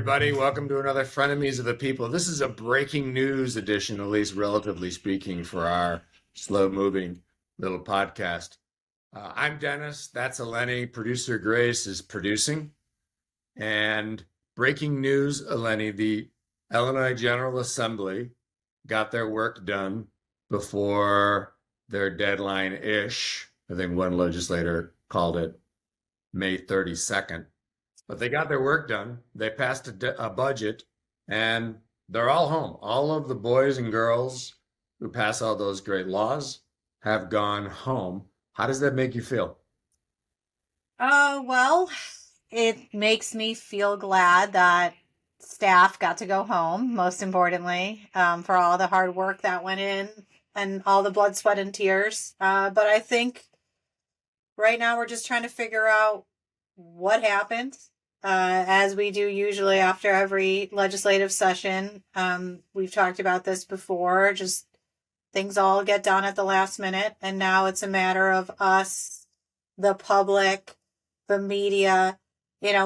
everybody. Welcome to another Frenemies of the People. This is a breaking news edition, at least relatively speaking, for our slow-moving little podcast. I'm Dennis. That's Eleni. Producer Grace is producing. And breaking news, Eleni, the Illinois General Assembly got their work done before their deadline-ish. I think one legislator called it May 32nd. But they got their work done. They passed a budget, and they're all home. All of the boys and girls who pass all those great laws have gone home. How does that make you feel? Well, it makes me feel glad that staff got to go home, most importantly, for all the hard work that went in and all the blood, sweat, and tears. But I think right now we're just trying to figure out what happened, as we do usually after every legislative session. We've talked about this before, just things all get done at the last minute, and now it's a matter of us, the public, the media,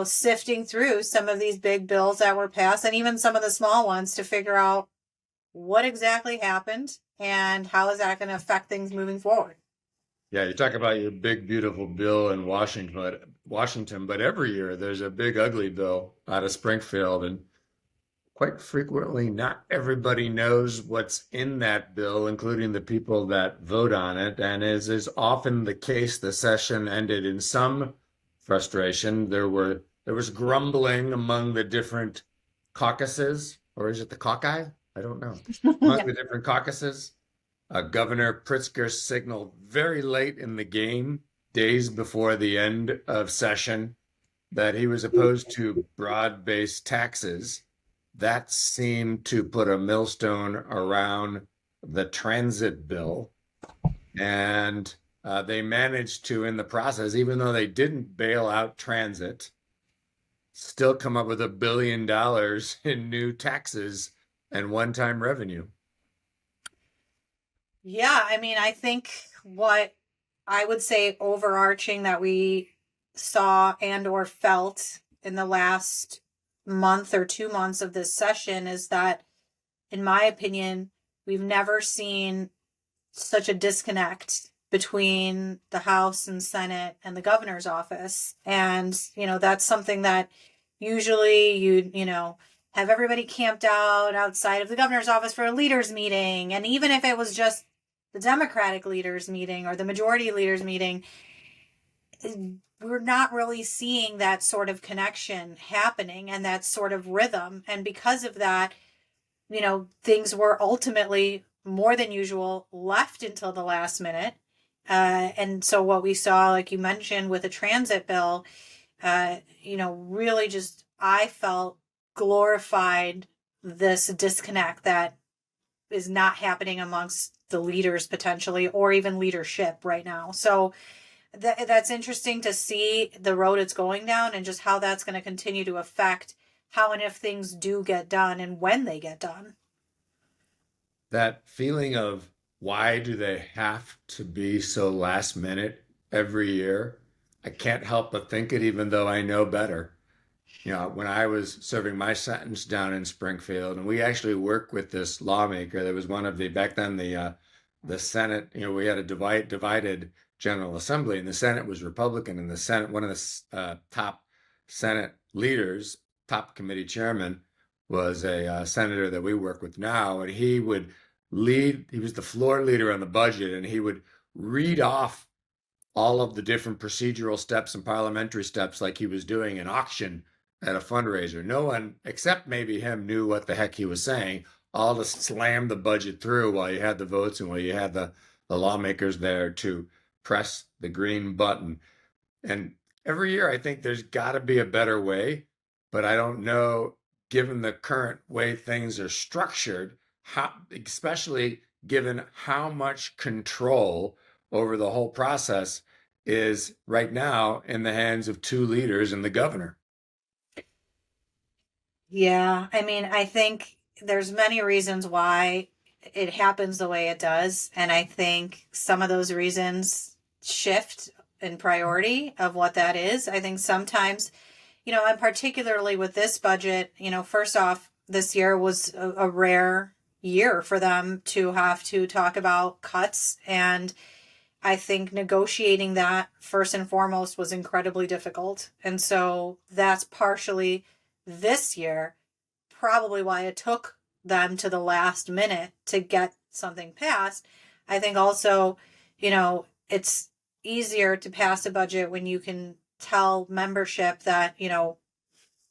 sifting through some of these big bills that were passed and even some of the small ones to figure out what exactly happened and how is that going to affect things moving forward. Yeah, you talk about your big, beautiful bill in Washington, but every year there's a big, ugly bill out of Springfield, and quite frequently, not everybody knows what's in that bill, including the people that vote on it. And as is often the case, the session ended in some frustration. There was grumbling among the different caucuses, or is it the caucus? I don't know. Among the different caucuses. Governor Pritzker signaled very late in the game, days before the end of session, that he was opposed to broad-based taxes. That seemed to put a millstone around the transit bill. And they managed to, in the process, even though they didn't bail out transit, still come up with $1 billion in new taxes and one-time revenue. Yeah, I think what I would say overarching that we saw and or felt in the last month or 2 months of this session is that, in my opinion, we've never seen such a disconnect between the House and Senate and the governor's office. And, that's something that usually you'd, have everybody camped out outside of the governor's office for a leaders meeting. And even if it was just the Democratic leaders meeting or the majority leaders meeting, we're not really seeing that sort of connection happening and that sort of rhythm. And because of that, things were ultimately more than usual left until the last minute. And so what we saw, like you mentioned, with a transit bill, really just, I felt glorified this disconnect that is not happening amongst the leaders potentially, or even leadership right now. So that's interesting to see the road it's going down and just how that's going to continue to affect how and if things do get done and when they get done. That feeling of why do they have to be so last minute every year? I can't help but think it, even though I know better. When I was serving my sentence down in Springfield, and we actually worked with this lawmaker. There was one of back then the Senate. We had a divided General Assembly, and the Senate was Republican, and the Senate, one of the top Senate leaders, top committee chairman, was a senator that we work with now, and he would lead. He was the floor leader on the budget, and he would read off all of the different procedural steps and parliamentary steps like he was doing an auction at a fundraiser. No one except maybe him knew what the heck he was saying, all to slam the budget through while you had the votes and while you had the lawmakers there to press the green button. And every year I think there's got to be a better way, but I don't know, given the current way things are structured, how, especially given how much control over the whole process is right now in the hands of two leaders and the governor. Yeah, I think there's many reasons why it happens the way it does. And I think some of those reasons shift in priority of what that is. I think sometimes And particularly with this budget, first off, this year was a rare year for them to have to talk about cuts. And I think negotiating that first and foremost was incredibly difficult. And so that's partially this year, probably why it took them to the last minute to get something passed. I think also, it's easier to pass a budget when you can tell membership that,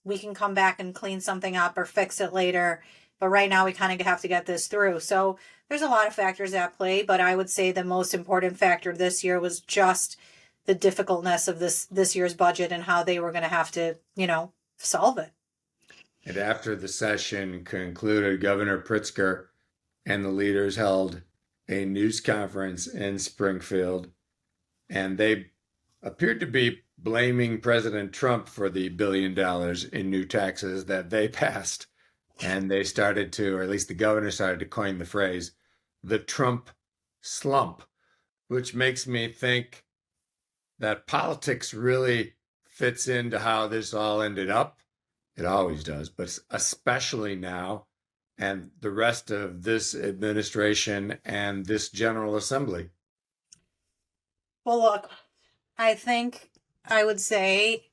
we can come back and clean something up or fix it later. But right now we kind of have to get this through. So there's a lot of factors at play, but I would say the most important factor this year was just the difficultness of this year's budget and how they were going to have to, solve it. And after the session concluded, Governor Pritzker and the leaders held a news conference in Springfield, and they appeared to be blaming President Trump for the $1 billion in new taxes that they passed. And they started to, or at least the governor started to coin the phrase, the Trump slump, which makes me think that politics really fits into how this all ended up. It always does, but especially now, and the rest of this administration and this General Assembly. Well, look, I think I would say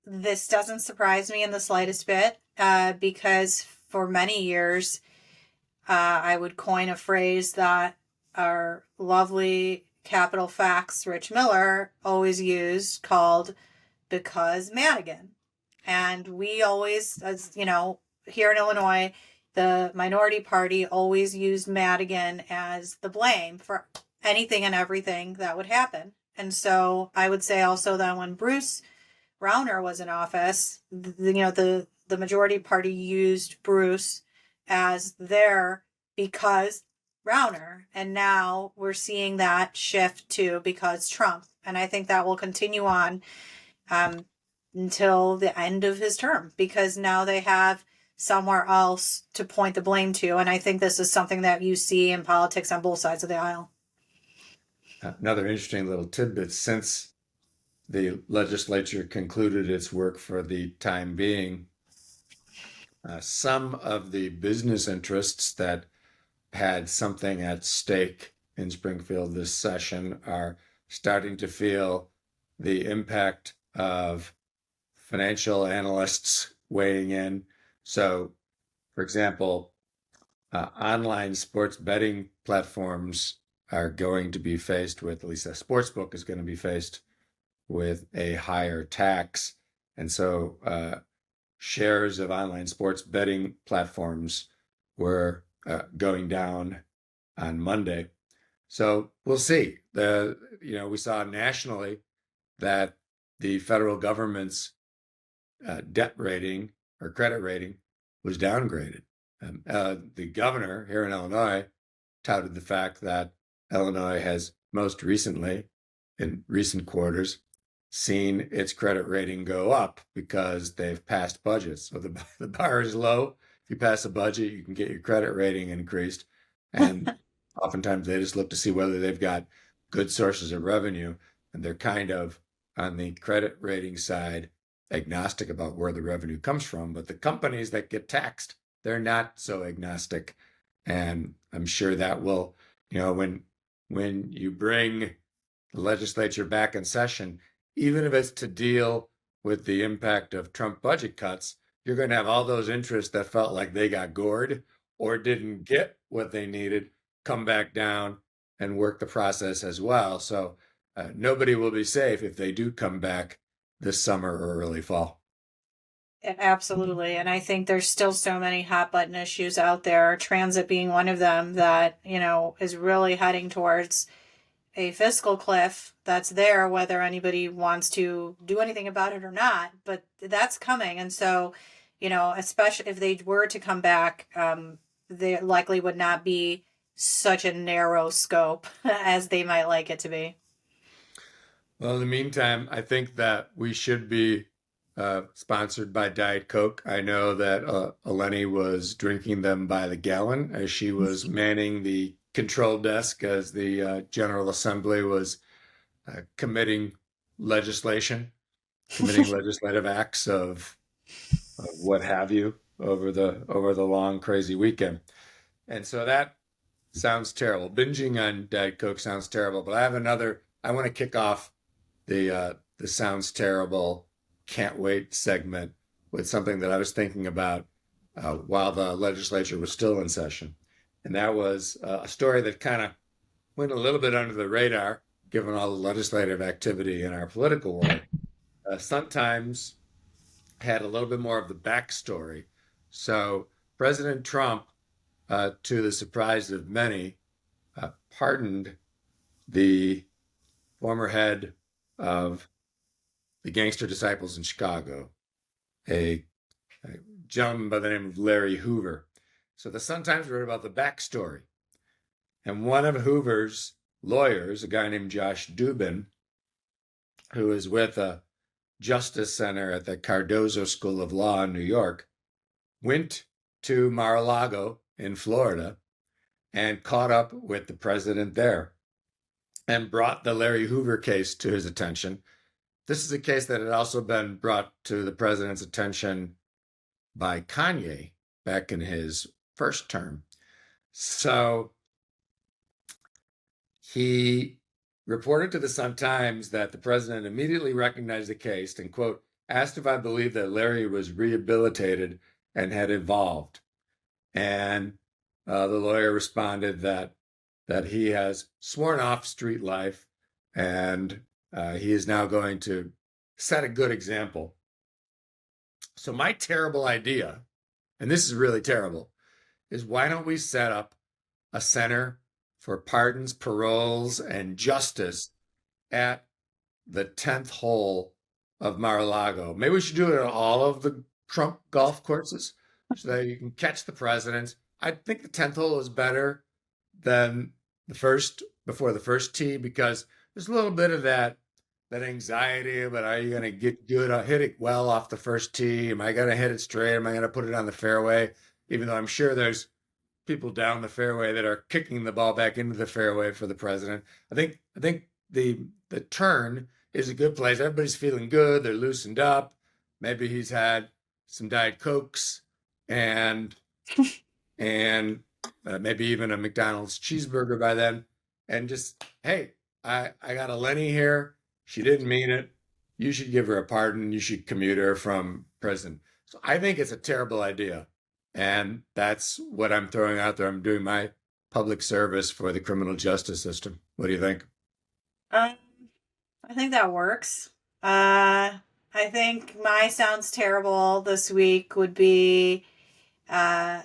this doesn't surprise me in the slightest bit, because for many years, I would coin a phrase that our lovely capital facts Rich Miller always used, called "because Madigan." And we always, as here in Illinois, the minority party always used Madigan as the blame for anything and everything that would happen. And so I would say also that when Bruce Rauner was in office, the majority party used Bruce as their because Rauner. And now we're seeing that shift to because Trump. And I think that will continue on until the end of his term, because now they have somewhere else to point the blame to. And I think this is something that you see in politics on both sides of the aisle. Another interesting little tidbit: since the legislature concluded its work for the time being, some of the business interests that had something at stake in Springfield this session are starting to feel the impact of financial analysts weighing in. So, for example, online sports betting platforms are going to be faced with, at least a sports book is going to be faced with a higher tax. And so shares of online sports betting platforms were going down on Monday. So we'll see. We saw nationally that the federal government's debt rating or credit rating was downgraded. The governor here in Illinois touted the fact that Illinois has most recently, in recent quarters, seen its credit rating go up because they've passed budgets. So the bar is low. If you pass a budget, you can get your credit rating increased. And oftentimes they just look to see whether they've got good sources of revenue. And they're kind of, on the credit rating side, agnostic about where the revenue comes from. But the companies that get taxed, they're not so agnostic. And I'm sure that will, when you bring the legislature back in session, even if it's to deal with the impact of Trump budget cuts, you're going to have all those interests that felt like they got gored or didn't get what they needed come back down and work the process as well. So nobody will be safe if they do come back this summer or early fall. Absolutely. And I think there's still so many hot button issues out there, transit being one of them, that, is really heading towards a fiscal cliff that's there, whether anybody wants to do anything about it or not, but that's coming. And so, especially if they were to come back, they likely would not be such a narrow scope as they might like it to be. Well, in the meantime, I think that we should be sponsored by Diet Coke. I know that Eleni was drinking them by the gallon as she was manning the control desk as the General Assembly was committing legislation. committing legislative acts of what have you over the long crazy weekend. And so that sounds terrible. Binging on Diet Coke sounds terrible. But I have another. I want to kick off the sounds terrible, can't wait segment with something that I was thinking about while the legislature was still in session, and that was a story that kind of went a little bit under the radar, given all the legislative activity in our political world. Sometimes had a little bit more of the backstory. So President Trump, to the surprise of many, pardoned the former head of the Gangster Disciples in Chicago, a, a gentleman by the name of Larry Hoover. So the Sun Times wrote about the backstory. And one of Hoover's lawyers, a guy named Josh Dubin, who is with a Justice Center at the Cardozo School of Law in New York, went to Mar-a-Lago in Florida and caught up with the president there and brought the Larry Hoover case to his attention. This is a case that had also been brought to the president's attention by Kanye back in his first term. So he reported to the Sun-Times that the president immediately recognized the case and, quote, asked if I believed that Larry was rehabilitated and had evolved. And the lawyer responded that he has sworn off street life and he is now going to set a good example. So my terrible idea, and this is really terrible, is why don't we set up a center for pardons, paroles, and justice at the 10th hole of Mar-a-Lago? Maybe we should do it at all of the Trump golf courses so that you can catch the presidents. I think the 10th hole is better than the first, before the first tee, because there's a little bit of that anxiety about, are you going to get good, hit it well off the first tee? Am I going to hit it straight? Am I going to put it on the fairway? Even though I'm sure there's people down the fairway that are kicking the ball back into the fairway for the president. I think the turn is a good place. Everybody's feeling good. They're loosened up. Maybe he's had some Diet Cokes and maybe even a McDonald's cheeseburger by then. And just, hey, I got Eleni here. She didn't mean it. You should give her a pardon. You should commute her from prison. So I think it's a terrible idea. And that's what I'm throwing out there. I'm doing my public service for the criminal justice system. What do you think? I think that works. I think my sounds terrible this week would be a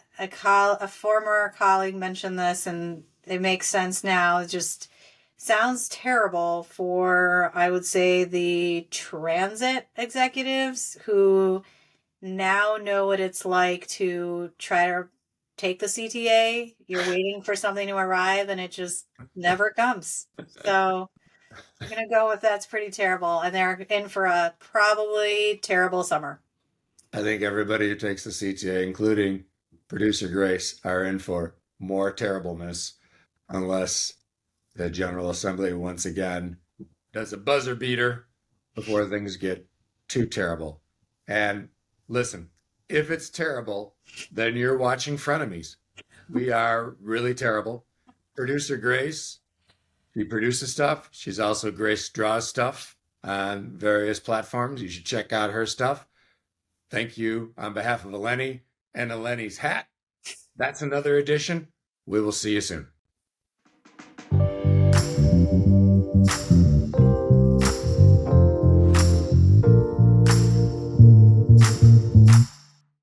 former colleague mentioned this, and it makes sense now. It just sounds terrible for, I would say, the transit executives who now know what it's like to try to take the CTA. You're waiting for something to arrive and it just never comes. So I'm going to go with that's pretty terrible. And they're in for a probably terrible summer. I think everybody who takes the CTA, including producer Grace, are in for more terribleness unless the General Assembly once again does a buzzer beater before things get too terrible. And listen, if it's terrible, then you're watching Frenemies. We are really terrible. Producer Grace, she produces stuff. She's also Grace draws stuff on various platforms. You should check out her stuff. Thank you on behalf of Eleni and Eleni's hat. That's another edition. We will see you soon.